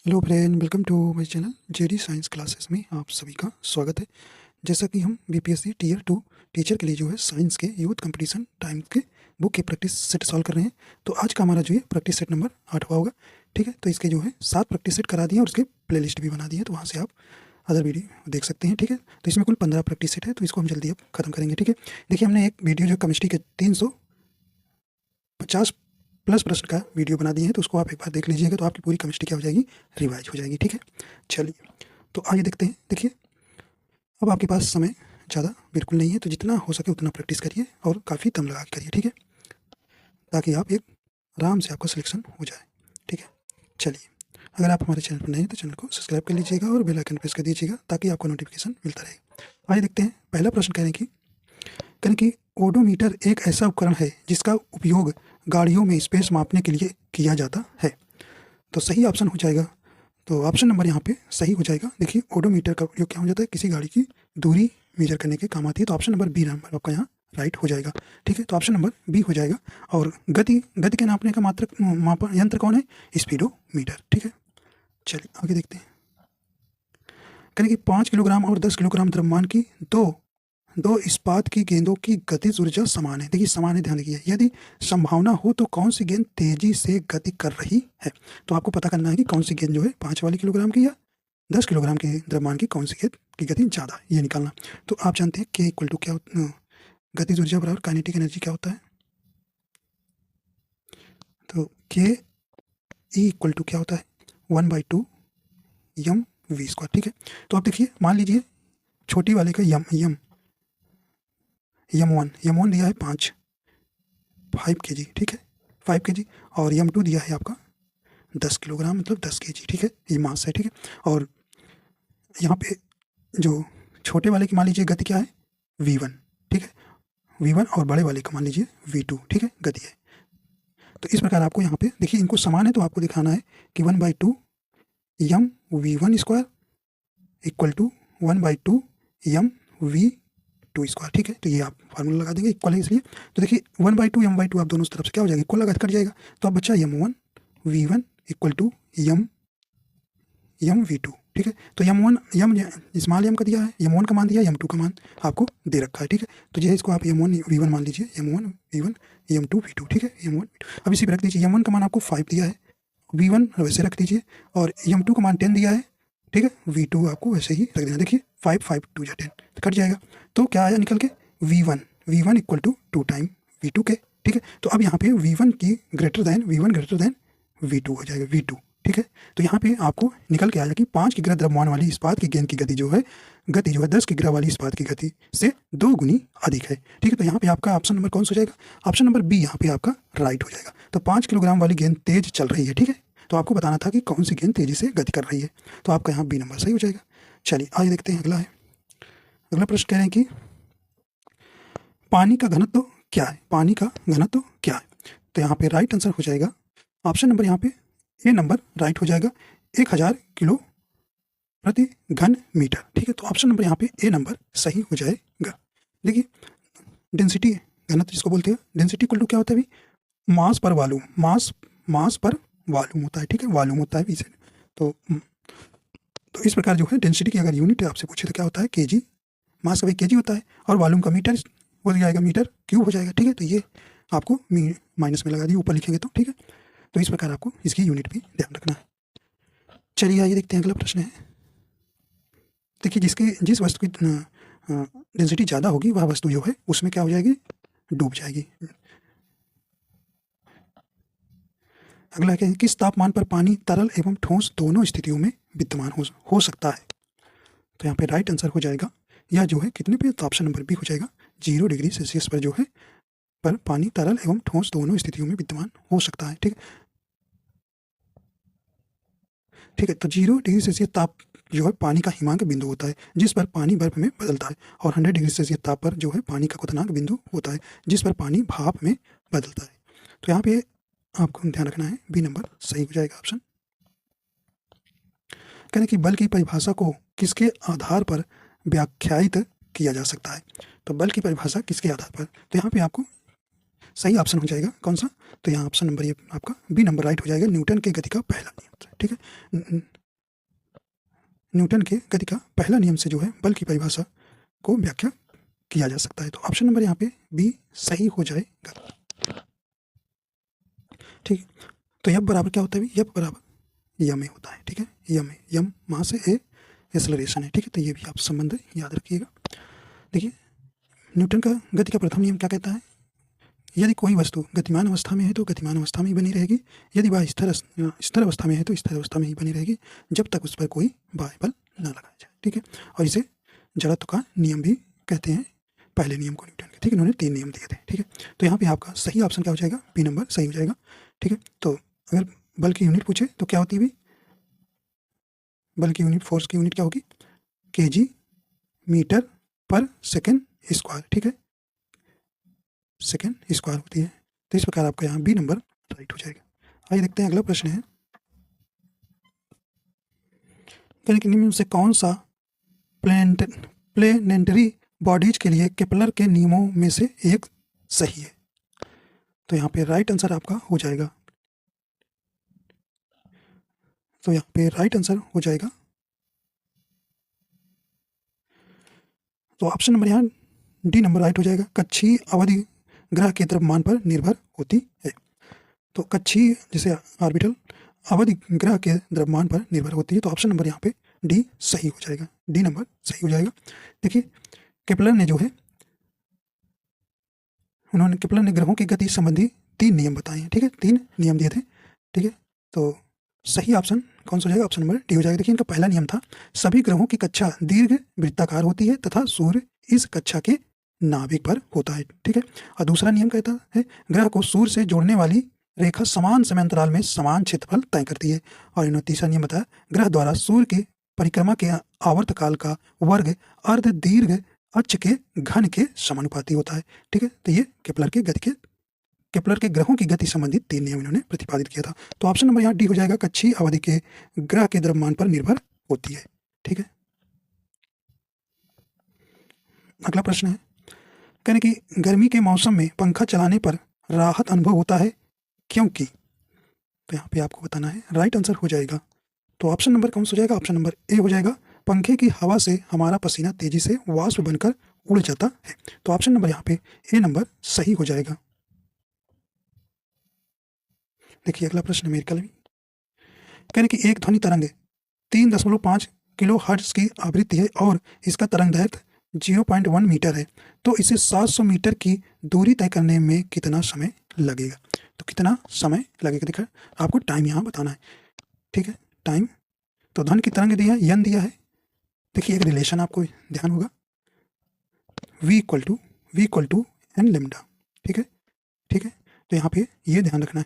Hello friend, welcome to my channel JD science classes में आप सभी का स्वागत है। जैसा कि हम बीपीएससी टीयर 2 टीचर के लिए जो है साइंस के यूथ कंपटीशन टाइम के बुक के प्रैक्टिस सेट सॉल्व कर रहे हैं। तो आज का हमारा जो है प्रैक्टिस सेट नंबर 8वां होगा। ठीक है, तो इसके जो है 7 प्रैक्टिस सेट करा दिए और उसके प्ले लिस्ट भी बना दी है, तो वहाँ से आप अदर वीडियो देख सकते हैं। ठीक है, तो इसमें कुल 15 प्रैक्टिस सेट है, तो इसको हम जल्दी अब खत्म करेंगे। ठीक है, देखिए हमने एक वीडियो जो केमिस्ट्री के 350 प्लस प्रश्न का वीडियो बना दिए हैं, तो उसको आप एक बार देख लीजिएगा, तो आपकी पूरी केमिस्ट्री क्या हो जाएगी, रिवाइज हो जाएगी। ठीक है, चलिए तो आइए देखते हैं। देखिए अब आपके पास समय ज़्यादा बिल्कुल नहीं है, तो जितना हो सके उतना प्रैक्टिस करिए और काफ़ी दम लगा के करिए। ठीक है, ताकि आप एक आराम से आपका सिलेक्शन हो जाए। ठीक है, चलिए अगर आप हमारे चैनल पर नए हैं तो चैनल को सब्सक्राइब कर लीजिएगा और बेल आइकन प्रेस कर दीजिएगा ताकि आपको नोटिफिकेशन मिलता रहेगा। आइए देखते हैं। पहला प्रश्न कहें कि ओडोमीटर एक ऐसा उपकरण है जिसका उपयोग गाड़ियों में स्पेस मापने के लिए किया जाता है। तो सही ऑप्शन हो जाएगा, तो ऑप्शन नंबर यहाँ पे सही हो जाएगा। देखिए ओडोमीटर का उपयोग क्या हो जाता है, किसी गाड़ी की दूरी मेजर करने के काम आती है, तो ऑप्शन नंबर बी नंबर आपका यहाँ राइट हो जाएगा। ठीक है, तो ऑप्शन नंबर बी हो जाएगा। और गति गति के नापने का मापन यंत्र कौन है, स्पीडोमीटर। ठीक है, चलिए आगे देखते हैं। कहने कि 5 किलोग्राम और 10 किलोग्राम द्रव्यमान की दो दो इस्पात की गेंदों की गतिज ऊर्जा समान है। देखिए समान है, ध्यान रखिए। यदि संभावना हो तो कौन सी गेंद तेजी से गति कर रही है, तो आपको पता करना है कि कौन सी गेंद जो है 5 वाली किलोग्राम की या 10 किलोग्राम के द्रव्यमान की कौन सी गेंद की गति ज़्यादा है, ये निकालना। तो आप जानते हैं के इक्वल टू क्या गतिज ऊर्जा बराबर काइनेटिक एनर्जी क्या होता है, तो के ई इक्वल टू क्या होता है 1/2 यम वी स्क्वायर। ठीक है, तो आप देखिए मान लीजिए छोटी वाले का यम वन दिया है 5 kg। ठीक है, 5 kg। और यम 2 दिया है आपका 10 किलोग्राम, मतलब 10 kg। ठीक है, ये मास है। ठीक है, और यहाँ पे जो छोटे वाले की मान लीजिए गति क्या है v1। ठीक है, v1 और बड़े वाले का मान लीजिए v2। ठीक है, गति है। तो इस प्रकार आपको यहाँ पे देखिए इनको समान है, तो आपको दिखाना है कि 1/2 M v1 square equal to 1/2 M v2 square. ठीक है, तो ये आप फार्मूला लगा देंगे, इक्वल है इसलिए। तो देखिए 1/2 यम/2 आप दोनों तरफ से क्या हो जाएगा, इक्वल लगा कट जाएगा, तो अब बच्चा यम1 v1 equal to Yama v2। ठीक है, तो यम1 यम स्मॉल यम का दिया है, यम1 का मान दिया, यम2 का मान आपको दे रखा है। ठीक है, तो जो है इसको आप यम1 v1 मान लीजिए, यम1 v1 यम2 v2। ठीक है, यम1 अब इसी पर रख दीजिए। यम1 का मान आपको 5 दिया है, v1 वैसे रख दीजिए, और यम2 का मान 10 दिया है। ठीक है, v2 आपको वैसे ही रख देना। देखिए 5 2 10 तो कट जाएगा, तो क्या आया निकल के v1 equal to 2 time v2 के। ठीक है, तो अब यहाँ पे v1 ग्रेटर देन v2 हो जाएगा, v2। ठीक है, तो यहाँ पे आपको निकल के आया कि 5 किग्रा द्रव्यमान वाली इस्पात की गेंद की गति जो है 10 किग्रा वाली इस्पात की गति से 2 गुनी अधिक है। ठीक है, तो यहाँ पे आपका ऑप्शन नंबर कौन सा हो जाएगा, ऑप्शन नंबर बी यहाँ पे आपका राइट हो जाएगा। तो 5 किलोग्राम वाली गेंद तेज चल रही है। ठीक है, तो आपको बताना था कि कौन सी गेंद तेजी से गति कर रही है, तो आपका यहाँ बी नंबर सही हो जाएगा। चलिए आगे देखते हैं। अगला प्रश्न कह रहे हैं कि पानी का घनत्व क्या है, पानी का घनत्व क्या है। तो यहाँ पे राइट आंसर हो जाएगा ऑप्शन नंबर यहाँ पे ए नंबर राइट हो जाएगा, 1000 किलो प्रति घन मीटर। ठीक है, तो ऑप्शन नंबर यहाँ पे ए नंबर सही हो जाएगा। देखिए डेंसिटी घनत्व जिसको बोलते हैं, डेंसिटी इक्वल टू क्या होता है भाई, मास पर वॉल्यूम होता है। ठीक है, वॉल्यूम होता है इसे। तो इस प्रकार जो है डेंसिटी की अगर यूनिट आपसे पूछे तो क्या होता है, केजी। मास का भाई केजी होता है, और वॉल्यूम का मीटर हो जाएगा, मीटर क्यूब हो जाएगा। ठीक है, तो ये आपको माइनस में लगा दिए, ऊपर लिखेंगे तो। ठीक है, तो इस प्रकार आपको इसकी यूनिट भी ध्यान रखना है। चलिए आइए देखते हैं। अगला प्रश्न है, देखिए जिस वस्तु की डेंसिटी ज़्यादा होगी वह वस्तु जो है उसमें क्या हो जाएगी, डूब जाएगी। अगला क्या है, किस तापमान पर पानी तरल एवं ठोस दोनों स्थितियों में विद्यमान हो सकता है। तो यहाँ पे राइट आंसर हो जाएगा या जो है कितने पे, तो ऑप्शन नंबर बी हो जाएगा, 0 डिग्री सेल्सियस पर जो है पर पानी तरल एवं ठोस दोनों स्थितियों में विद्यमान हो सकता है। ठीक है, तो 0 डिग्री सेल्सियस ताप जो है पानी का हिमांक बिंदु होता है जिस पर पानी बर्फ में बदलता है, और 100 डिग्री सेल्सियस ताप पर जो है पानी का क्वथनांक बिंदु होता है जिस पर पानी भाप में बदलता है। तो यहाँ पे आपको ध्यान रखना है, बी नंबर सही हो जाएगा ऑप्शन। कहने की बल की परिभाषा को किसके आधार पर व्याख्यायित किया जा सकता है। तो बल की परिभाषा किसके आधार पर, तो यहाँ पे आपको सही ऑप्शन हो जाएगा कौन सा, तो यहाँ ऑप्शन नंबर ये आपका बी नंबर राइट हो जाएगा। न्यूटन के गति का पहला नियम, ठीक है, न्यूटन के गति का पहला नियम से जो है बल की परिभाषा को व्याख्या किया जा सकता है। तो ऑप्शन नंबर यहाँ पे बी सही हो जाएगा, ठीक है। तो यम बराबर क्या होता है, यम बराबर यम ए होता है, ठीक है, यम वहाँ से ए एक्सेलरेशन है, ठीक है। तो ये भी आप संबंध याद रखिएगा। देखिए न्यूटन का गति का प्रथम नियम क्या कहता है, यदि कोई वस्तु गतिमान अवस्था में है तो गतिमान अवस्था में ही बनी रहेगी, यदि वह स्थिर अवस्था में है तो स्थिर अवस्था में ही बनी रहेगी, जब तक उस पर कोई बाह्य बल न लगाया जाए, ठीक है। और इसे जड़त्व का नियम भी कहते हैं, पहले नियम को न्यूटन के, ठीक है। उन्होंने 3 नियम दिए थे, ठीक है। तो यहाँ पे आपका सही ऑप्शन क्या हो जाएगा, बी नंबर सही हो जाएगा, ठीक है। तो अगर बल की यूनिट पूछे तो क्या होती है, बल की यूनिट, फोर्स की यूनिट क्या होगी, kg मीटर पर सेकेंड स्क्वायर, ठीक है, सेकेंड स्क्वायर होती है। तो इस प्रकार आपका यहाँ बी नंबर राइट हो जाएगा। आइए देखते हैं अगला प्रश्न है, कि निम्न से कौन सा प्लेनेटरी बॉडीज के लिए केपलर के नियमों में से एक सही है। तो यहाँ पे राइट आंसर आपका हो जाएगा, तो यहाँ पे राइट आंसर हो जाएगा, तो ऑप्शन नंबर यहाँ डी नंबर राइट हो जाएगा। कक्षीय अवधि ग्रह के द्रव्यमान पर निर्भर होती है। तो कक्षीय जैसे ऑर्बिटल अवधि ग्रह के द्रव्यमान पर निर्भर होती है, तो ऑप्शन नंबर यहाँ पे डी सही हो जाएगा, डी नंबर सही हो जाएगा। देखिए केपलर ने जो है, केपलर ने ग्रहों की गति संबंधी 3 नियम बताए हैं, ठीक है, 3 नियम दिए थे, ठीक है। तो सही ऑप्शन कौन सा हो जाएगा, ऑप्शन नंबर डी हो जाएगा। देखिए इनका पहला नियम था, सभी ग्रहों की कक्षा दीर्घ वृत्ताकार होती है तथा सूर्य इस कक्षा के नाभिक पर होता है, ठीक है। और दूसरा नियम कहता है, ग्रह को सूर्य से जोड़ने वाली रेखा समान समय अंतराल में समान क्षेत्रफल तय करती है। और इन्होंने तीसरा नियम बताया, ग्रह द्वारा सूर्य की परिक्रमा के आवर्तकाल का वर्ग अर्ध दीर्घ अक्ष के घन के समानुपाती होता है, ठीक है। तो ये केपलर के ग्रहों की गति संबंधित 3 नियम इन्होंने प्रतिपादित किया था। तो ऑप्शन नंबर यहाँ डी हो जाएगा, कक्षीय अवधि के ग्रह के द्रव्यमान पर निर्भर होती है, ठीक है। अगला प्रश्न है, कहने कि गर्मी के मौसम में पंखा चलाने पर राहत अनुभव होता है क्योंकि, तो यहाँ पे आपको बताना है, राइट आंसर हो जाएगा। तो ऑप्शन नंबर कौन सा हो जाएगा, ऑप्शन नंबर ए हो जाएगा, पंखे की हवा से हमारा पसीना तेजी से वाष्प बनकर उड़ जाता है। तो ऑप्शन नंबर यहाँ पे ए नंबर सही हो जाएगा। देखिए अगला प्रश्न मेरे कल भी, कहने कि एक ध्वनि तरंग 3.5 किलो हर्ट्ज की आवृत्ति है और इसका तरंग दैर्घ्य 0.1 मीटर है, तो इसे 700 मीटर की दूरी तय करने में कितना समय लगेगा। तो कितना समय लगेगा, देखा आपको टाइम यहाँ बताना है, ठीक है, टाइम। तो ध्वनि की तरंग दिया है, यन दिया है। देखिए एक रिलेशन आपको ध्यान होगा, v equal to N lambda, ठीक है, ठीक है। तो यहाँ पे ये ध्यान रखना है,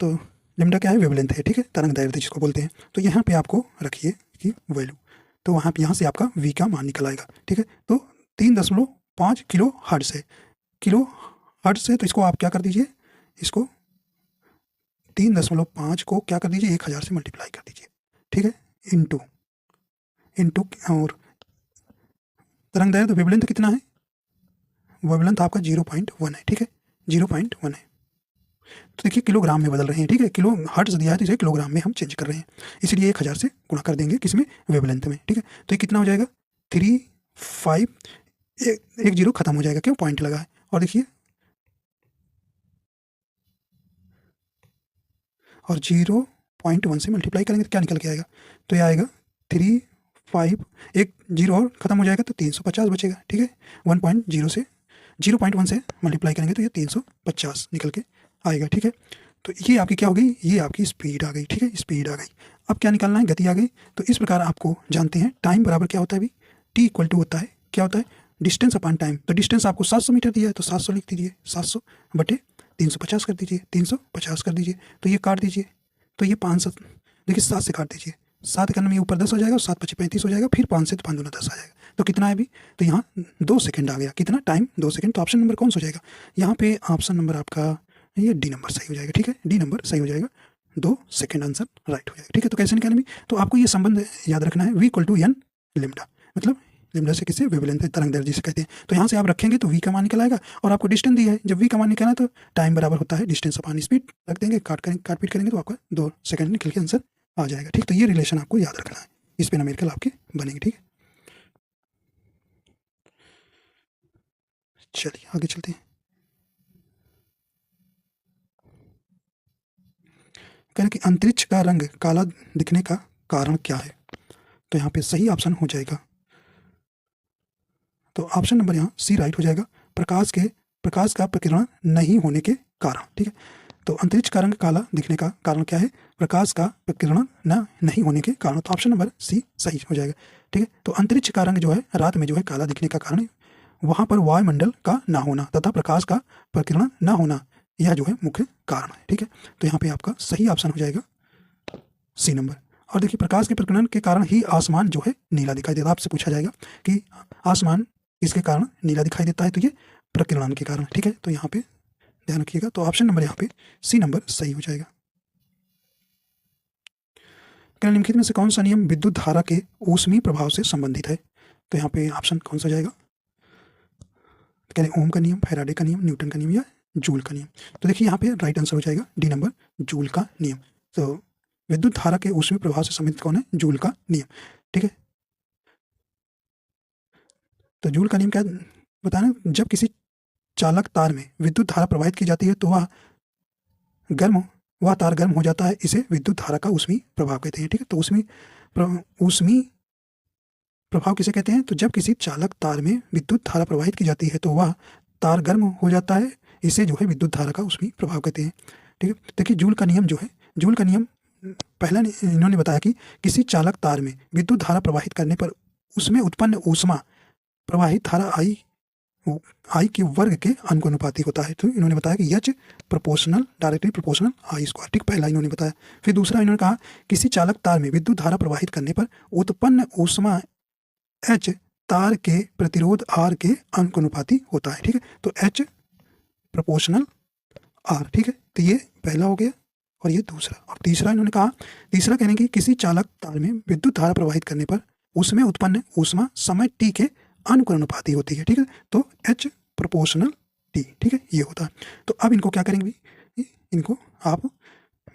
तो लेमडा क्या है, वेवलेंथ है, ठीक है, तरंग दैर्घ्य जिसको बोलते हैं। तो यहाँ पे आपको रखिए कि वैल्यू, तो वहाँ पे यहाँ से आपका v का मान निकल आएगा, ठीक है। तो 3.5 किलो हर्ट्ज है, किलो हर्ट्ज है, तो इसको आप क्या कर दीजिए, इसको 3.5 को क्या कर दीजिए, 1000 से मल्टीप्लाई कर दीजिए, ठीक है, इंटू और तरंग दैर्घ्य वेवलेंथ कितना है, वेवलेंथ आपका 0.1 है, ठीक है, 0.1 है। तो देखिए किलोग्राम में बदल रहे हैं, ठीक है, किलो हर्ट्ज दिया है तो इसे किलोग्राम में हम चेंज कर रहे हैं, इसलिए 1000 से गुणा कर देंगे किसमें, वेवलेंथ में, ठीक है। तो ये कितना हो जाएगा, 35, एक जीरो खत्म हो जाएगा, क्यों, पॉइंट लगा है। और देखिए और 0.1 से मल्टीप्लाई करेंगे तो क्या निकल के आएगा, तो ये आएगा 35, एक जीरो और खत्म हो जाएगा तो 350 बचेगा, ठीक है। 1.0 से 0.1 से मल्टीप्लाई करेंगे तो ये 350 निकल के आएगा, ठीक है। तो ये आपकी क्या हो गई, ये आपकी स्पीड आ गई, ठीक है, स्पीड आ गई। अब क्या निकालना है, गति आ गई। तो इस प्रकार आपको जानते हैं टाइम बराबर क्या होता है, अभी टी इक्वल टू होता है, क्या होता है, डिस्टेंस अपॉन टाइम। तो डिस्टेंस आपको 700 मीटर दिया है तो 700 लिख दीजिए, 700 बटे 350 कर दीजिए, 350 कर दीजिए, तो ये काट दीजिए, तो ये 500, देखिए 7 से काट दीजिए, 7 करने में ऊपर 10 हो जाएगा और 7 पचे 35 हो जाएगा, फिर 5 से तो 5 दूना 10 आ जाएगा, तो कितना है अभी, तो यहाँ 2 सेकंड आ गया, कितना टाइम, 2 सेकंड। तो ऑप्शन नंबर कौन सा हो जाएगा, यहाँ पे ऑप्शन नंबर आपका ये डी नंबर सही हो जाएगा, ठीक है, डी नंबर सही हो जाएगा, 2 सेकंड आंसर राइट हो जाएगा, ठीक है। तो कैसे निकालेंगे, तो आपको ये संबंध याद रखना है, v equal to N lambda, मतलब लिमिटलेस किसे वेवलेंथ तरंग दैर्ध्य जिसे कहते हैं। तो यहाँ से आप रखेंगे तो v का मान निकल आएगा और आपको डिस्टेंस दिया है, जब v का मान निकालना तो टाइम बराबर होता है डिस्टेंस अपॉन स्पीड, रख देंगे, काट पीट करेंगे तो आपका 2 सेकंड निकल के आंसर आ जाएगा। ठीक, तो ये रिलेशन आपको याद रखना है, इस पे न्यूमेरिकल आपके बनेंगे। ठीक है, चलिए आगे चलते हैं। कह रहे कि अंतरिक्ष का रंग काला दिखने का कारण क्या है? तो यहाँ पे सही ऑप्शन हो जाएगा, तो ऑप्शन नंबर यहाँ सी राइट हो जाएगा, प्रकाश का प्रकीर्णन नहीं होने के कारण। ठीक है, तो अंतरिक्ष का रंग काला दिखने का कारण क्या है? प्रकाश का प्रकीर्णन नहीं होने के कारण। तो ऑप्शन नंबर सी सही हो जाएगा। ठीक है, तो अंतरिक्ष का रंग जो है रात में जो है काला दिखने का कारण वहाँ पर वायुमंडल का ना होना तथा प्रकाश का प्रकीर्णन ना होना, यह जो है मुख्य कारण है। ठीक है, तो यहाँ पे आपका सही ऑप्शन हो जाएगा सी नंबर। और देखिए, प्रकाश के प्रकीर्णन के कारण ही आसमान जो है नीला दिखाई देता है। आपसे पूछा जाएगा कि आसमान इसके कारण नीला दिखाई देता है, तो ये प्रकीर्णन के कारण। ठीक है, तो यहाँ पे ध्यान रखिएगा, तो ऑप्शन नंबर यहाँ पे सी नंबर सही हो जाएगा। निम्नलिखित में से कौन सा नियम विद्युत धारा के ऊष्मीय प्रभाव से संबंधित है? तो यहाँ पे ऑप्शन कौन सा जाएगा? ओम का नियम, फैराडे का नियम, न्यूटन का नियम या जूल का नियम? तो देखिए यहाँ पे राइट आंसर हो जाएगा डी नंबर, जूल का नियम। तो विद्युत धारा के ऊष्मीय प्रभाव से संबंधित कौन है? जूल का नियम। ठीक है, तो जूल का नियम क्या बताना? जब किसी चालक तार में विद्युत धारा प्रवाहित की जाती है तो वह तार गर्म हो जाता है, इसे विद्युत धारा का ऊष्मीय प्रभाव कहते हैं। ठीक है, तो ऊष्मीय प्रभाव किसे कहते हैं? तो जब किसी चालक तार में विद्युत धारा प्रवाहित की जाती है तो वह तार गर्म हो जाता है, इसे जो है विद्युत धारा का ऊष्मीय प्रभाव कहते हैं। ठीक है, देखिए जूल का नियम जो है, जूल का नियम पहला इन्होंने बताया कि किसी चालक तार में विद्युत धारा प्रवाहित करने पर उसमें उत्पन्न ऊष्मा प्रवाहित धारा आई के वर्ग के अनुपाती होता है। तो इन्होंने बताया कि एच प्रोपोर्शनल डायरेक्टली प्रोपोर्शनल आई स्क्वायर। ठीक, पहला इन्होंने बताया। फिर दूसरा इन्होंने कहा किसी चालक तार में विद्युत धारा प्रवाहित करने पर उत्पन्न ऊष्मा एच तार के प्रतिरोध आर के अनुपाती होता है। ठीक है, तो एच प्रोपोर्शनल आर। ठीक है, तो ये पहला हो गया और ये दूसरा। और तीसरा इन्होंने कहा, तीसरा कहने की किसी चालक तार में विद्युत धारा प्रवाहित करने पर उसमें उत्पन्न ऊष्मा समय टी के अनुपाती होती है। ठीक है, तो एच प्रोपोर्शनल टी। ठीक है, ये होता है। तो अब इनको क्या करेंगे? इनको आप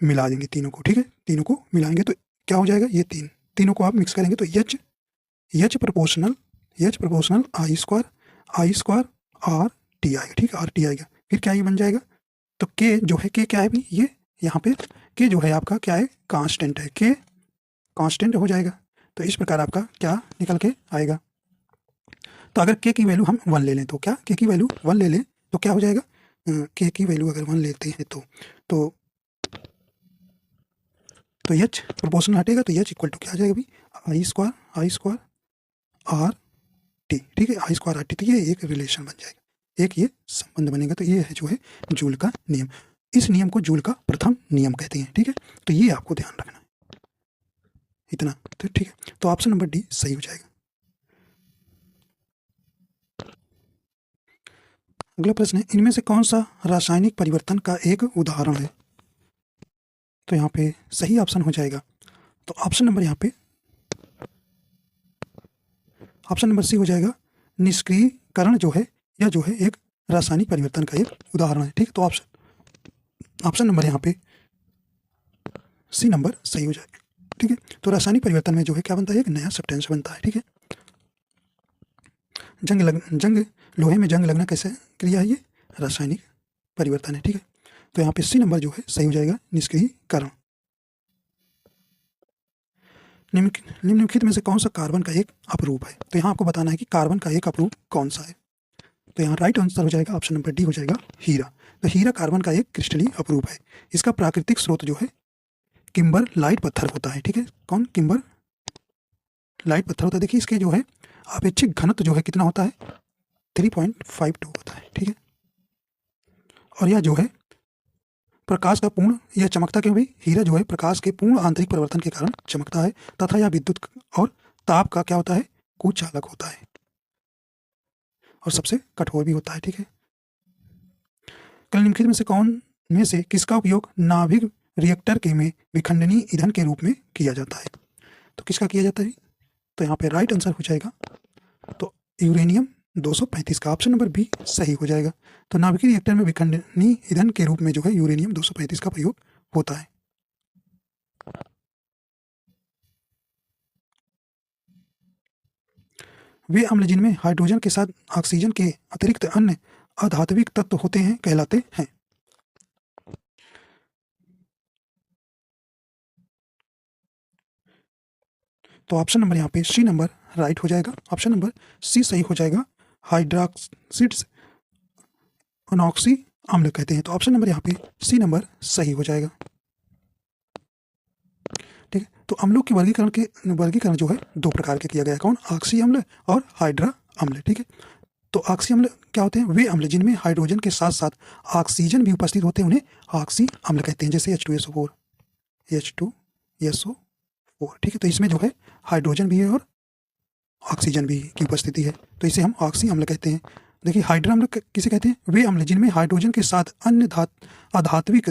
मिला देंगे तीनों को। ठीक है, तीनों को मिलाएंगे तो क्या हो जाएगा? ये तीनों को आप मिक्स करेंगे तो एच प्रोपोर्शनल आई स्क्वायर आर टी आएगा। ठीक है, आर टी आएगा। फिर क्या ये बन जाएगा? तो के जो है, के क्या है भाई? ये यहाँ पे के जो है आपका क्या है? कांस्टेंट है, के कांस्टेंट हो जाएगा। तो इस प्रकार आपका क्या निकल के आएगा? तो अगर के की वैल्यू हम 1 ले लें तो क्या, के की वैल्यू 1 ले लें तो क्या हो जाएगा? के की वैल्यू अगर 1 लेते हैं तो एच प्रोपोर्शनल हटेगा, तो एच इक्वल टू क्या आ जाएगा भाई? आई स्क्वायर आर टी। ठीक है, आई स्क्वायर आर टी। तो ये एक रिलेशन बन जाएगा, एक ये संबंध बनेगा। तो ये है जो है जूल का नियम। इस नियम को जूल का प्रथम नियम कहते हैं। ठीक है, तो ये आपको ध्यान रखना है, इतना। तो ठीक है, तो ऑप्शन नंबर डी सही हो जाएगा। अगला प्रश्न है, इनमें से कौन सा रासायनिक परिवर्तन का एक उदाहरण है? तो यहाँ पे सही ऑप्शन हो जाएगा, तो ऑप्शन नंबर यहाँ पे ऑप्शन नंबर सी हो जाएगा। निष्क्रियकरण जो है, यह जो है एक रासायनिक परिवर्तन का एक उदाहरण है। ठीक, तो ऑप्शन नंबर यहाँ पे सी नंबर सही हो जाएगा। ठीक है, तो रासायनिक परिवर्तन में जो है क्या बनता है? एक नया सब्सटेंस बनता है। ठीक है, लोहे में जंग लगना कैसे क्रिया है? ये रासायनिक परिवर्तन है। ठीक है, तो यहाँ पे सी नंबर जो है सही हो जाएगा, निष्क्रियकरण। निम्नलिखित में से कौन सा कार्बन का एक अपरूप है? तो यहाँ आपको बताना है कि कार्बन का एक अपरूप कौन सा है। तो यहाँ राइट आंसर हो जाएगा ऑप्शन नंबर डी हो जाएगा, हीरा। तो हीरा कार्बन का एक क्रिस्टलीय अपरूप है। इसका प्राकृतिक स्रोत जो है किम्बर लाइट पत्थर होता है। ठीक है, कौन? किम्बर लाइट पत्थर होता है। देखिए इसके जो है अपेक्षिक घनत्व जो है कितना होता है? 3.52 होता है। ठीक है, और यह जो है प्रकाश का पूर्ण, यह चमकता क्यों भाई? हीरा जो है प्रकाश के पूर्ण आंतरिक परिवर्तन के कारण चमकता है तथा यह विद्युत और ताप का क्या होता है? कुचालक होता है और सबसे कठोर भी होता है। ठीक है, निम्नलिखित में से किसका उपयोग नाभिक रिएक्टर के में विखंडनीय ईंधन के रूप में किया जाता है? तो किसका किया जाता है? तो यहाँ पे राइट आंसर हो जाएगा तो यूरेनियम 235 का ऑप्शन नंबर बी सही हो जाएगा। तो नाभिकीय रिएक्टर में विखंडनीय ईंधन के रूप में जो है यूरेनियम 235 का प्रयोग होता है। वे अम्ल जिनमें हाइड्रोजन के साथ ऑक्सीजन के अतिरिक्त अन्य अधात्विक तत्व होते हैं कहलाते हैं। तो ऑप्शन नंबर यहाँ पे सी नंबर राइट हो जाएगा। ऑप्शन नंबर सी सही हो जाएगा। हाइड्रॉक्सिड्स अनॉक्सी अम्ल कहते हैं। तो ऑप्शन नंबर यहाँ पे सी नंबर सही हो जाएगा। ठीक है, तो अम्लों के वर्गीकरण जो है दो प्रकार के किया गया है। कौन? ऑक्सी अम्ल और हाइड्रा अम्ल। ठीक है, तो ऑक्सी अम्ल क्या होते हैं? वे अम्ल जिनमें हाइड्रोजन के साथ साथ ऑक्सीजन भी उपस्थित होते हैं उन्हें ऑक्सी अम्ल कहते हैं, जैसे H2SO4। ठीक है, तो इसमें जो है हाइड्रोजन भी है और ऑक्सीजन भी की उपस्थिति है, तो इसे हम ऑक्सी अम्ल कहते हैं। देखिए हाइड्रा अम्ल किसे कहते हैं? वे अम्ल जिनमें हाइड्रोजन के साथ अन्य अधात्विक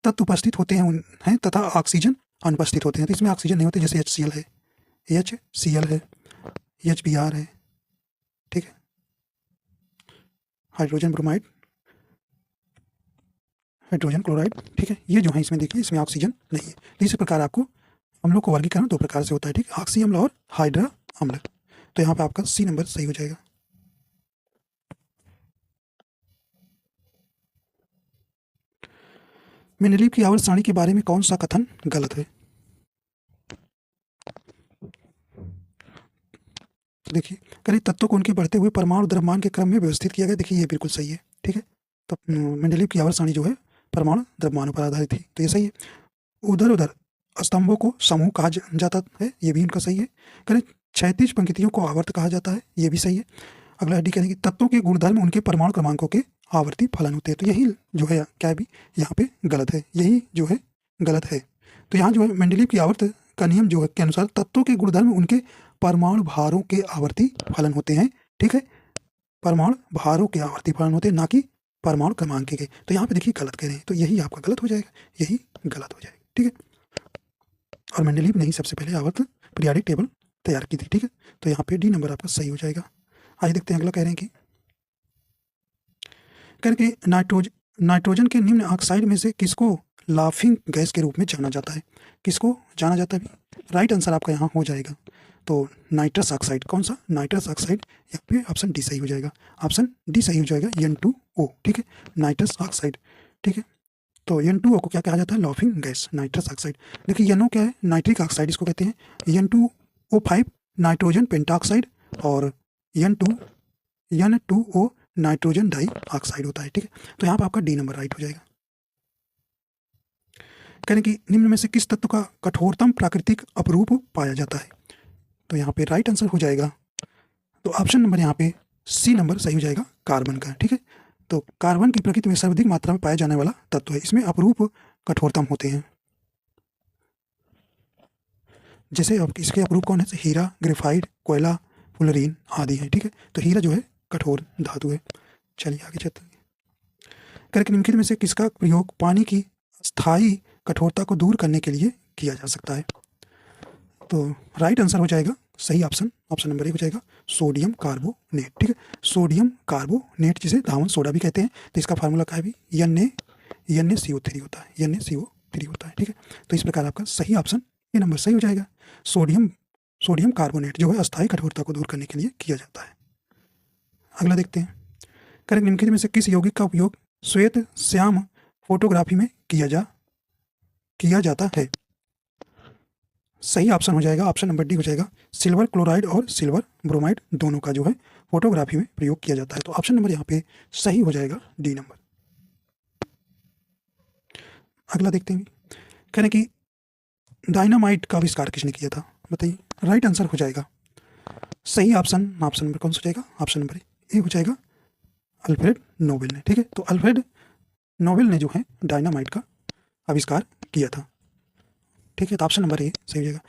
तत्व उपस्थित होते हैं तथा ऑक्सीजन अनुपस्थित होते हैं। तो इसमें ऑक्सीजन नहीं होते, जैसे HCl है, HBr है। ठीक है, हाइड्रोजन ब्रोमाइड, हाइड्रोजन क्लोराइड। ठीक है, ये जो है इसमें देखिए इसमें ऑक्सीजन नहीं है। तो इसी प्रकार आपको अम्लों को वर्गीकरण दो प्रकार से होता है। ठीक है, ऑक्सी अम्ल और हाइड्रा अम्ल। तो यहाँ पे आपका सी नंबर सही हो जाएगा। मेंडेलीव की आवर्त सारणी के बारे में कौन सा कथन गलत है? देखिए, कई तत्वों को उनके बढ़ते हुए परमाणु द्रव्यमान के क्रम में व्यवस्थित किया गया। देखिए ये बिल्कुल सही है। ठीक है, तो मेंडेलीव की आवर्त सारणी जो है परमाणु द्रव्यमानों पर आधारित थी, तो ये सही है। उधर उधर स्तंभों को समूह कहा जाता है, ये भी उनका सही है। करें क्षैतिज पंक्तियों को आवर्त कहा जाता है, ये भी सही है। अगला डी करेंगे तत्वों के गुणधर्म उनके परमाणु क्रमांकों के आवर्ती फलन होते हैं। तो यही जो है क्या है भी यहाँ पे गलत है, यही जो है गलत है। तो यहाँ जो है मेंडेलीव की आवर्त का नियम जो है के अनुसार तत्वों के गुणधर्म उनके परमाणु भारों के आवर्ती फलन होते हैं। ठीक है, परमाणु भारों के आवर्ती फलन होते हैं, ना कि परमाणु क्रमांक के। तो यहाँ पे देखिए गलत कह रहे हैं, तो यही आपका गलत हो जाएगा, यही गलत हो जाएगा। ठीक है, और मेंडेलीव ने ही सबसे पहले आवर्त पीरियाडिक टेबल तैयार की थी। ठीक है, तो यहाँ पे डी नंबर आपका सही हो जाएगा। आइए देखते हैं अगला। कह रहे हैं कि नाइट्रोजन के निम्न ऑक्साइड में से किसको लाफिंग गैस के रूप में जाना जाता है? किसको जाना जाता है? राइट आंसर आपका यहाँ हो जाएगा तो नाइट्रस ऑक्साइड। कौन सा? Nitrous oxide. यहाँ पे ऑप्शन डी सही हो जाएगा, ऑप्शन डी सही हो जाएगा, N2O। ठीक है, नाइट्रस ऑक्साइड। ठीक है, तो N2O को क्या कहा जाता है? Laughing gas, nitrous oxide. देखिए NO क्या है? नाइट्रिक ऑक्साइड इसको कहते हैं। N2O5 नाइट्रोजन पेंटाऑक्साइड और N2O नाइट्रोजन डाई ऑक्साइड होता है। ठीक है, तो यहाँ पर आपका डी नंबर राइट हो जाएगा। कहें कि निम्न में से किस तत्व का कठोरतम प्राकृतिक अपरूप पाया जाता है? तो यहाँ पे राइट आंसर हो जाएगा, तो ऑप्शन नंबर यहाँ पे सी नंबर सही हो जाएगा, कार्बन का। ठीक है, तो कार्बन की प्रकृति में सर्वाधिक मात्रा में पाया जाने वाला तत्व है, इसमें अपरूप कठोरतम होते हैं। जैसे अब इसके अपरूप कौन है? हीरा, ग्रेफाइट, कोयला, फुलरीन आदि है। ठीक है, तो हीरा जो है कठोर धातु है। चलिए आगे चलते हैं। करके निम्नलिखित में से किसका प्रयोग पानी की स्थायी कठोरता को दूर करने के लिए किया जा सकता है? तो राइट आंसर हो जाएगा सही ऑप्शन नंबर 1 हो जाएगा, सोडियम कार्बोनेट। ठीक है, सोडियम कार्बोनेट जिसे धावन सोडा भी कहते हैं। तो इसका फार्मूला क्या है भी? NaCO3 होता है, NaCO3 होता है। ठीक है, तो इस प्रकार आपका सही ऑप्शन ये नंबर सही हो जाएगा। सोडियम कार्बोनेट जो है अस्थायी कठोरता को दूर करने के लिए किया जाता है। अगला देखते हैं। करेक्ट निम्नलिखित में से किस यौगिक का उपयोग श्वेत श्याम फोटोग्राफी में किया जाता है? सही ऑप्शन हो जाएगा, ऑप्शन नंबर डी हो जाएगा, सिल्वर क्लोराइड और सिल्वर ब्रोमाइड दोनों का जो है फोटोग्राफी में प्रयोग किया जाता है। तो ऑप्शन नंबर यहाँ पे सही हो जाएगा, डी नंबर। अगला देखते हैं। कह रहे कि डायनामाइट का आविष्कार किसने किया था? बताइए। राइट आंसर हो जाएगा सही ऑप्शन नंबर कौन सा हो जाएगा? ऑप्शन नंबर ए हो जाएगा, अल्फ्रेड नोबेल ने। ठीक है, तो अल्फ्रेड नोबेल ने जो है डायनामाइट का आविष्कार किया था। ठीक है, तो ऑप्शन नंबर ए सही हो जाएगा।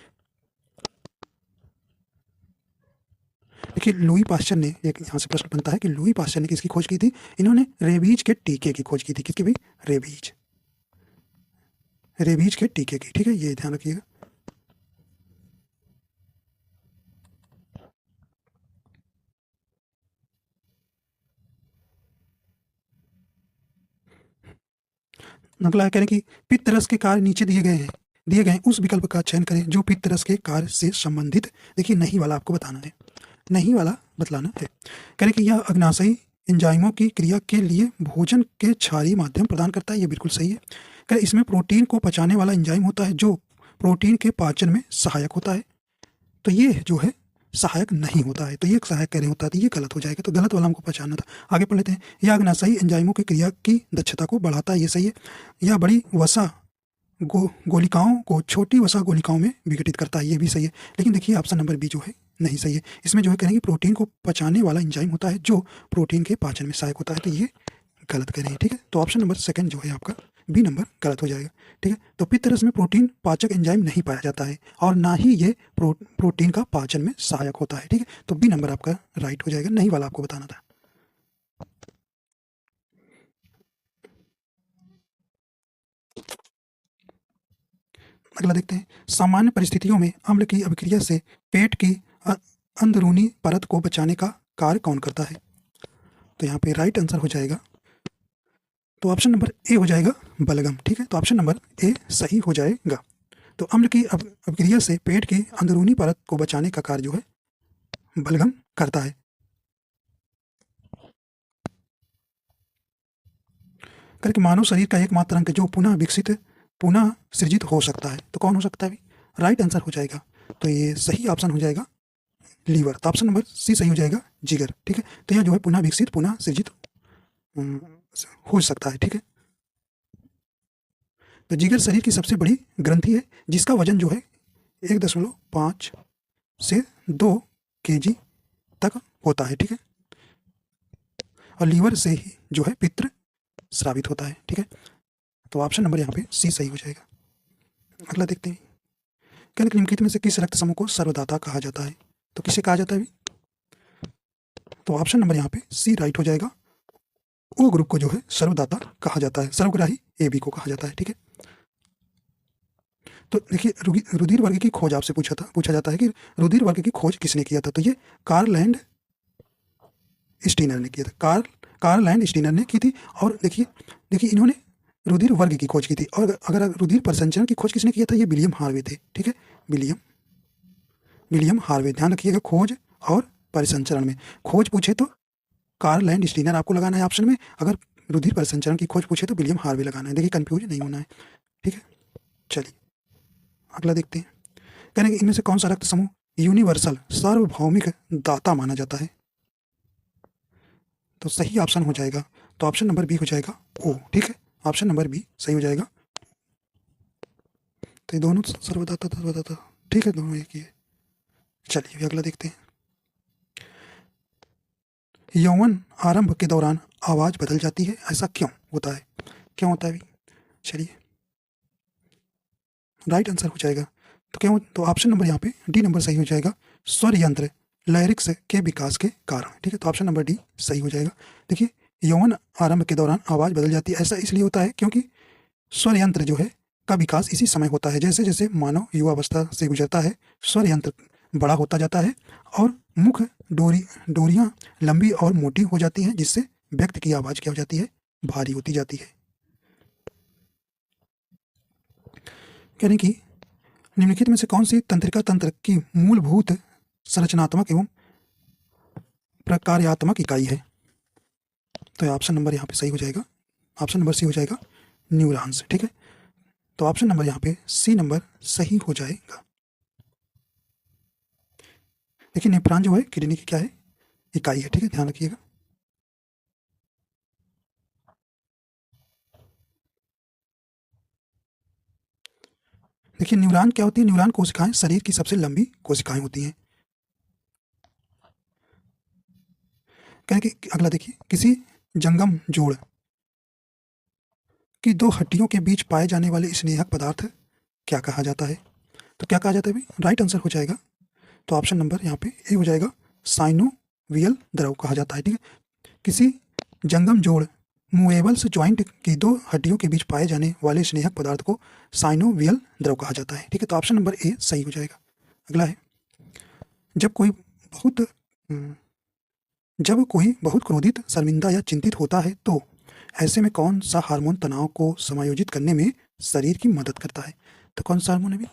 देखिए लुई पास्चर ने, एक यहाँ से प्रश्न बनता है कि लुई पास्चर ने किसकी खोज की थी? इन्होंने रेबीज के टीके की खोज की थी। किसकी भाई? रेबीज के टीके की। ठीक है, ये ध्यान रखिएगा। अगला कह रहे हैं कि पित्त रस के कार्य नीचे दिए गए उस विकल्प का चयन करें जो पित्त रस के कार्य से संबंधित। देखिए नहीं वाला आपको बताना है, नहीं वाला बतलाना है। कह रहे कि यह अग्नाशयी एंजाइमों की क्रिया के लिए भोजन के क्षारीय माध्यम प्रदान करता है, ये बिल्कुल सही है। कह रहे इसमें प्रोटीन को पचाने वाला एंजाइम होता है जो प्रोटीन के पाचन में सहायक होता है, तो ये जो है सहायक नहीं होता है, तो ये सहायक कह रहे होता है, तो ये गलत हो जाएगा, तो गलत वाला हमको पहचानना था। आगे पढ़ लेते हैं। यह अग्नाशयी एंजाइमों की क्रिया की दक्षता को बढ़ाता है, ये सही है। यह बड़ी वसा गोलिकाओं को छोटी वसा गोलिकाओं में विघटित करता है, ये भी सही है। लेकिन देखिए ऑप्शन नंबर बी जो है नहीं सही है। इसमें जो है करेंगे प्रोटीन को पचाने वाला एंजाइम होता है जो प्रोटीन के पाचन में सहायक होता है, तो ये गलत कह रहे हैं, ठीक है। तो ऑप्शन नंबर सेकंड जो है आपका बी नंबर गलत हो जाएगा, ठीक है। तो पित्त रस में प्रोटीन पाचक एंजाइम नहीं पाया जाता है और ना ही ये प्रोटीन का पाचन में सहायक होता है, ठीक है। तो बी नंबर आपका राइट हो जाएगा, नहीं वाला आपको बताना था। अगला देखते हैं। सामान्य परिस्थितियों में अम्ल की अभिक्रिया से पेट की अंदरूनी परत को बचाने का कार्य कौन करता है? तो यहाँ पे राइट आंसर हो जाएगा, तो ऑप्शन नंबर ए हो जाएगा बलगम, ठीक है। तो ऑप्शन नंबर ए सही हो जाएगा। तो अम्ल की अभिक्रिया से पेट की अंदरूनी परत को बचाने का कार्य जो है बलगम करता है। करके मानव शरीर का एकमात्र अंग जो पुनः सृजित हो सकता है, तो कौन हो सकता है? राइट आंसर हो जाएगा, तो ये सही ऑप्शन हो जाएगा लीवर, तो ऑप्शन नंबर सी सही हो जाएगा जिगर, ठीक है। तो यह जो है पुनः सृजित हो सकता है, ठीक है। तो जिगर शरीर की सबसे बड़ी ग्रंथि है जिसका वजन जो है 1.5 से 2 kg तक होता है, ठीक है। और लीवर से ही जो है पित्र स्रावित होता है, ठीक है। तो ऑप्शन नंबर यहाँ पे सी सही हो जाएगा। अगला देखते हैं। क्या निम्नलिखित में से किस रक्त समूह को सर्वदाता कहा जाता है? तो किसे कहा जाता है? तो ऑप्शन नंबर यहाँ पे सी राइट हो जाएगा। ओ ग्रुप को जो है सर्वदाता कहा जाता है, सर्वग्राही ए बी को कहा जाता है, ठीक है। तो देखिए रुधिर वर्ग की खोज आपसे पूछा जाता है कि रुधिर वर्ग की खोज किसने किया था? तो ये कार्ल लैंड स्टीनर ने किया था, कार्ल लैंड स्टीनर ने की थी। और देखिए इन्होंने रुधिर वर्ग की खोज की थी। और अगर रुधिर परिसंचरण की खोज किसने किया था? ये विलियम हार्वे थे, ठीक है। विलियम हार्वे, ध्यान रखिएगा खोज और परिसंचरण में खोज पूछे तो कार्ल लैंड स्टीनर आपको लगाना है ऑप्शन में, अगर रुधिर परिसंचरण की खोज पूछे तो विलियम हार्वे लगाना है। देखिए कंफ्यूज नहीं होना है, ठीक है। चलिए अगला देखते हैं। कहने कि इनमें से कौन सा रक्त समूह यूनिवर्सल सार्वभौमिक दाता माना जाता है? तो सही ऑप्शन हो जाएगा, तो ऑप्शन नंबर बी हो जाएगा ओ, ठीक है। ऑप्शन नंबर बी सही हो जाएगा। तो ये दोनों सर्वदाता ठीक है, दोनों एक ही है। चलिए अगला देखते हैं। यौवन आरंभ के दौरान आवाज बदल जाती है, ऐसा क्यों होता है? क्यों होता है? चलिए राइट आंसर हो जाएगा, तो क्यों? तो ऑप्शन नंबर यहाँ पे डी नंबर सही हो जाएगा। स्वर यंत्र लैरिक्स के विकास के कारण, ठीक है। तो ऑप्शन नंबर डी सही हो जाएगा। देखिए यौवन आरंभ के दौरान आवाज बदल जाती है, ऐसा इसलिए होता है क्योंकि स्वर यंत्र जो है का विकास इसी समय होता है। जैसे जैसे मानव युवावस्था से गुजरता है स्वर यंत्र बड़ा होता जाता है और मुख डोरियां लंबी और मोटी हो जाती हैं, जिससे व्यक्ति की आवाज क्या हो जाती है? भारी होती जाती है। यानी कि निम्नलिखित में से कौन सी तंत्रिका तंत्र की मूलभूत संरचनात्मक एवं प्रकार्यात्मक इकाई है? तो ऑप्शन नंबर यहाँ पे सही हो जाएगा, ऑप्शन नंबर सी हो जाएगा न्यूरॉन्स, ठीक है। तो ऑप्शन नंबर यहाँ पे सी नंबर सही हो जाएगा। देखिए नेफ्रॉन जो है किडनी की क्या है? इकाई है, ठीक है, ध्यान रखिएगा। देखिए न्यूरॉन क्या होती है? न्यूरॉन कोशिकाएं शरीर की सबसे लंबी कोशिकाएं होती हैं। कहने कि अगला देखिए, किसी जंगम जोड़ की दो हड्डियों के बीच पाए जाने वाले स्नेहक पदार्थ क्या कहा जाता है? तो क्या कहा जाता है भाई? राइट आंसर हो जाएगा, तो ऑप्शन नंबर यहाँ पे ए हो जाएगा साइनोवियल द्रव कहा जाता है, ठीक है। किसी जंगम जोड़ मूवेबल्स ज्वाइंट की दो हड्डियों के बीच पाए जाने वाले स्नेहक पदार्थ को साइनोवियल द्रव कहा जाता है, ठीक है। तो ऑप्शन नंबर ए सही हो जाएगा। अगला है, जब कोई बहुत क्रोधित, शर्मिंदा या चिंतित होता है तो ऐसे में कौन सा हार्मोन तनाव को समायोजित करने में शरीर की मदद करता है? तो कौन सा हार्मोन है भी?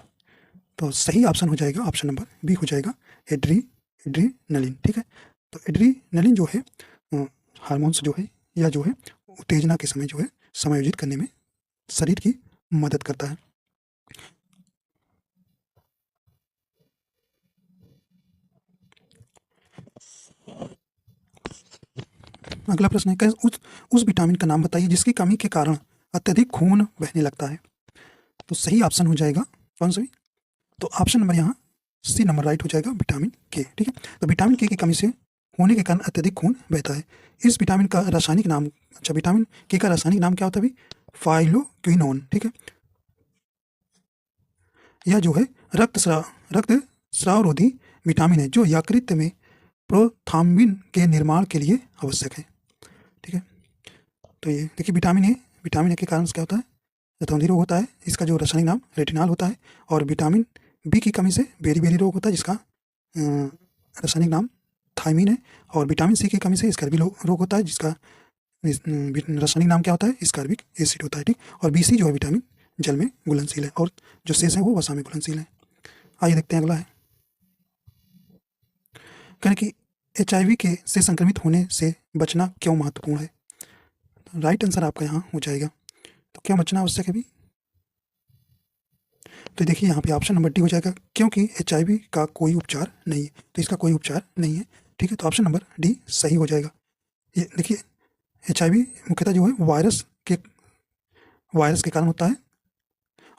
तो सही ऑप्शन हो जाएगा ऑप्शन नंबर बी हो जाएगा एड्रीनलिन। ठीक है, तो एड्रीनलिन जो है हार्मोन्स जो है या जो है उत्तेजना के समय जो है समायोजित करने में शरीर की मदद करता है। अगला प्रश्न है उस विटामिन का नाम बताइए जिसकी कमी के कारण अत्यधिक खून बहने लगता है। तो सही ऑप्शन हो जाएगा कौन सा भी? तो ऑप्शन नंबर यहाँ सी नंबर राइट हो जाएगा विटामिन के। ठीक है, तो विटामिन के की कमी से होने के कारण अत्यधिक खून बहता है। इस विटामिन का रासायनिक नाम, अच्छा विटामिन के का रासायनिक नाम क्या होता है? फाइलोक्विनोन। ठीक है, यह जो है रक्त स्रावरोधी विटामिन है जो यकृत में प्रोथाम्बिन के निर्माण के लिए आवश्यक है। ठीक है, तो ये देखिए विटामिन ए के कारण क्या होता है? रतौंधी रोग होता है, इसका जो रासायनिक नाम रेटिनॉल होता है। और विटामिन बी की कमी से बेरी रोग होता है जिसका रासायनिक नाम थायमीन है। और विटामिन सी की कमी से स्कर्वी रोग होता है जिसका रासायनिक नाम क्या होता है? स्कर्विक एसिड होता है। ठीक, और बीसी जो है विटामिन जल में घुलनशील है और जो शेष है वो वसा में घुलनशील है। आइए देखते हैं अगला है, कहें कि HIV के से संक्रमित होने से बचना क्यों महत्वपूर्ण है? राइट आंसर आपका यहाँ हो जाएगा। तो क्यों बचना आवश्यक है भी? तो देखिए यहाँ पे ऑप्शन नंबर डी हो जाएगा, क्योंकि HIV का कोई उपचार नहीं है। तो इसका कोई उपचार नहीं है। ठीक है, तो ऑप्शन नंबर डी सही हो जाएगा। ये देखिए HIV मुख्यतः जो है वायरस के कारण होता है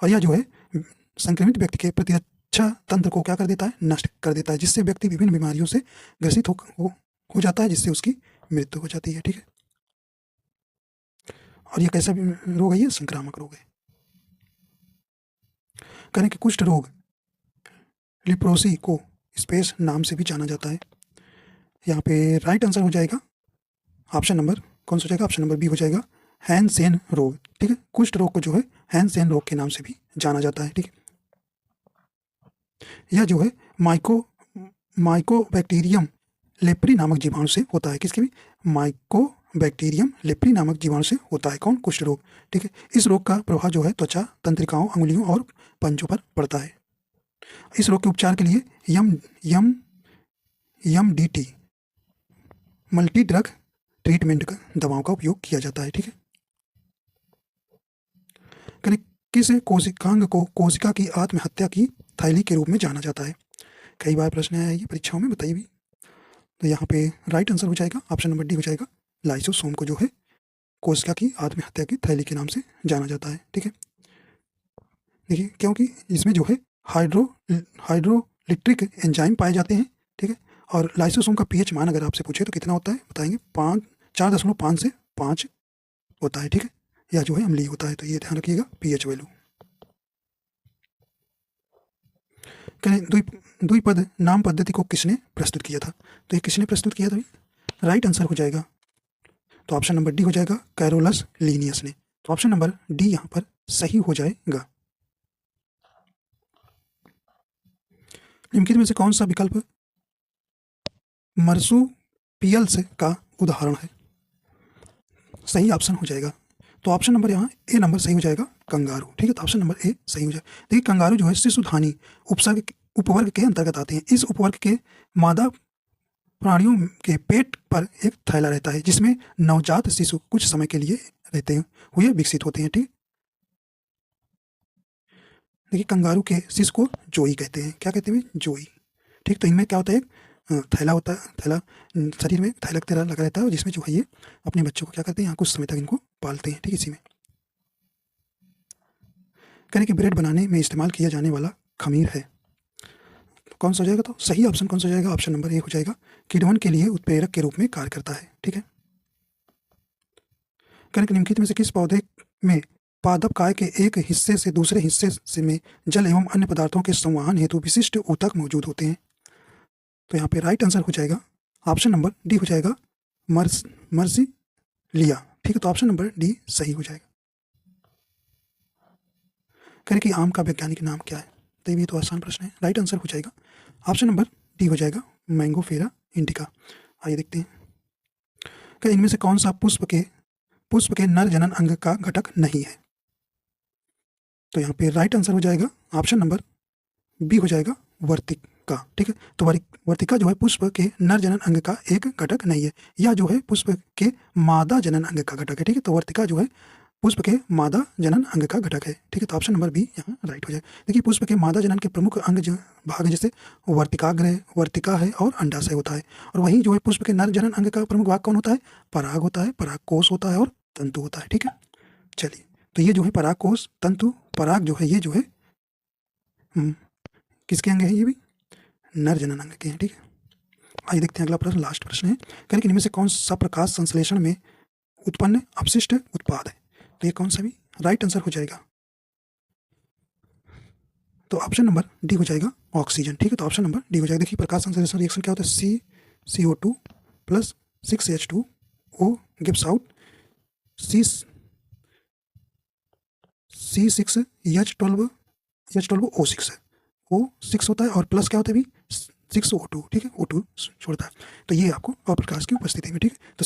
और यह जो है संक्रमित व्यक्ति के प्रतिरक्षा तंत्र को क्या कर देता है? नष्ट कर देता है, जिससे व्यक्ति विभिन्न बीमारियों से ग्रसित हो जाता है, जिससे उसकी मृत्यु हो जाती है। ठीक है, और यह कैसा रोग है? ये संक्रामक रोग है। कहें कि कुष्ठ रोग लिप्रोसी को स्पेस नाम से भी जाना जाता है। यहाँ पे राइट आंसर हो जाएगा ऑप्शन नंबर कौन सा हो जाएगा? ऑप्शन नंबर बी हो जाएगा हैंसेन रोग। ठीक है, कुष्ठ रोग को जो है हैंसेन रोग के नाम से भी जाना जाता है। ठीक है, यह जो है माइकोबैक्टीरियम लेप्री नामक जीवाणु से होता है। किसके भी? माइकोबैक्टीरियम लेप्री नामक जीवाणु से होता है। कौन? कुष्ठ रोग। ठीक है, इस रोग का प्रभाव जो है त्वचा, तंत्रिकाओं, अंगुलियों और पंजों पर पड़ता है। इस रोग के उपचार के लिए MDT मल्टी ड्रग ट्रीटमेंट का दवाओं का उपयोग किया जाता है। ठीक है, किस कोशिकांग को कोशिका की आत्महत्या की थैली के रूप में जाना जाता है? कई बार प्रश्न आया है ये परीक्षाओं में, बताइए भी। तो यहाँ पे राइट आंसर हो जाएगा ऑप्शन नंबर डी हो जाएगा लाइसोसोम को जो है कोशिका की आत्महत्या की थैली के नाम से जाना जाता है। ठीक है, देखिए क्योंकि इसमें जो है हाइड्रोलिट्रिक एंजाइम पाए जाते हैं। ठीक है, और लाइसोसोम का पीएच मान अगर आपसे पूछे तो कितना होता है? बताएंगे 4.5 से 5 होता है। ठीक है, या जो है अम्लीय होता है, तो ये ध्यान रखिएगा पीएच वैल्यू। द्विपद नाम पद्धति को किसने प्रस्तुत किया था? तो ये किसने प्रस्तुत किया था? राइट आंसर हो जाएगा तो ऑप्शन नंबर डी हो जाएगा कैरोलस लीनियस ने। तो ऑप्शन नंबर डी यहाँ पर सही हो जाएगा। निम्नलिखित में से कौन सा विकल्प मर्सुपियल्स का उदाहरण है? सही ऑप्शन हो जाएगा। तो ऑप्शन नंबर यहाँ ए नंबर सही हो जाएगा कंगारू। ठीक है, तो ऑप्शन नंबर ए सही हो जाएगा। देखिए कंगारू जो है शिशुधानी उपवर्ग के अंतर्गत आते हैं। इस उपवर्ग के मादा प्राणियों के पेट पर एक थैला रहता है जिसमें नवजात शिशु कुछ समय के लिए रहते हुए विकसित होते हैं। ठीक, देखिए कंगारू के शिशु को जोई कहते हैं। क्या कहते हैं? जोई। ठीक, तो इनमें क्या होता है? थैला होता है, थैला शरीर में थैला की तरह लगा रहता है और जिसमें जो है ये अपने बच्चों को क्या करते हैं? यहाँ कुछ समय तक इनको पालते हैं। ठीक, इसी में कहने कि ब्रेड बनाने में इस्तेमाल किया जाने वाला खमीर है। तो कौन सा हो जाएगा? तो सही ऑप्शन कौन सा हो जाएगा? ऑप्शन नंबर ए हो जाएगा किण्वन के लिए उत्प्रेरक के रूप में कार्य करता है। ठीक है, कहने कि निम्नलिखित में से किस पौधे में पादप काय के एक हिस्से से दूसरे हिस्से से में जल एवं अन्य पदार्थों के संवहन हेतु विशिष्ट ऊतक मौजूद होते हैं? तो यहाँ पे राइट आंसर हो जाएगा ऑप्शन नंबर डी हो जाएगा मर्सी लिया। ठीक है, तो ऑप्शन नंबर डी सही हो जाएगा। कहें कि आम का वैज्ञानिक नाम क्या है? तो ये तो आसान प्रश्न है। राइट आंसर हो जाएगा ऑप्शन नंबर डी हो जाएगा मैंगोफेरा इंडिका। आइए देखते हैं कि इनमें से कौन सा पुष्प के नर जनन अंग का घटक नहीं है। तो यहाँ पे राइट आंसर हो जाएगा ऑप्शन नंबर बी हो जाएगा वर्तिका। ठीक है, तो वर्तिका जो है पुष्प के नर जनन अंग का एक घटक नहीं है, यह जो है पुष्प के मादा जनन अंग का घटक है। ठीक है, तो वर्तिका जो है पुष्प के मादा जनन अंग का घटक है। ठीक है, तो ऑप्शन नंबर बी यहाँ राइट हो जाए। देखिए पुष्प के मादा जनन के प्रमुख अंग जो भाग जैसे वर्तिकाग्र, वर्तिका है और अंडाशय होता है। और वहीं जो है पुष्प के नर जनन अंग का प्रमुख भाग कौन होता है? पराग होता है, परागकोश होता है और तंतु होता है। ठीक है, चलिए तो ये जो है परागकोश, तंतु, पराग जो है ये जो है किसके अंग है? ये भी नर जनन अंग के हैं। ठीक है, आइए देखते हैं अगला प्रश्न, लास्ट प्रश्न है। कह कि इनमें से कौन सा प्रकाश संश्लेषण में उत्पन्न अपशिष्ट उत्पाद है? तो ये कौन सा भी राइट आंसर हो जाएगा। तो ऑप्शन नंबर डी हो जाएगा ऑक्सीजन। ठीक है, तो ऑप्शन नंबर डी हो जाएगा। देखिए प्रकाश संश्लेषण रिएक्शन क्या होता है? CO2 plus 6H2O gives out C6H12O6 O6 होता है और प्लस क्या होता है भी 6O2। ठीक है, O2 छोड़ता है। तो ये आपको अप्रकाश की उपस्थिति में। ठीक है, तो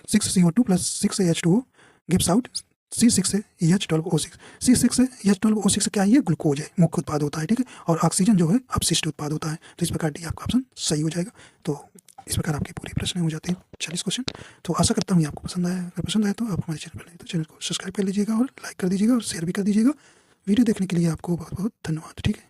6CO2 plus 6H2O gives out C6H12O6। C6H12O6 क्या है? ये ग्लूकोज है, मुख्य उत्पाद होता है। ठीक है, और ऑक्सीजन जो है अपशिष्ट उत्पाद होता है। तो इस प्रकार डी आपका ऑप्शन सही हो जाएगा। तो इस प्रकार आपके पूरे प्रश्न हो जाते हैं 40 क्वेश्चन। तो आशा करता हूँ ये आपको पसंद आया। अगर पसंद आया तो आप हमारे चैनल पर नहीं तो चैनल को सब्सक्राइब कर लीजिएगा और लाइक कर दीजिएगा और शेयर भी कर दीजिएगा। वीडियो देखने के लिए आपको बहुत बहुत धन्यवाद। ठीक है।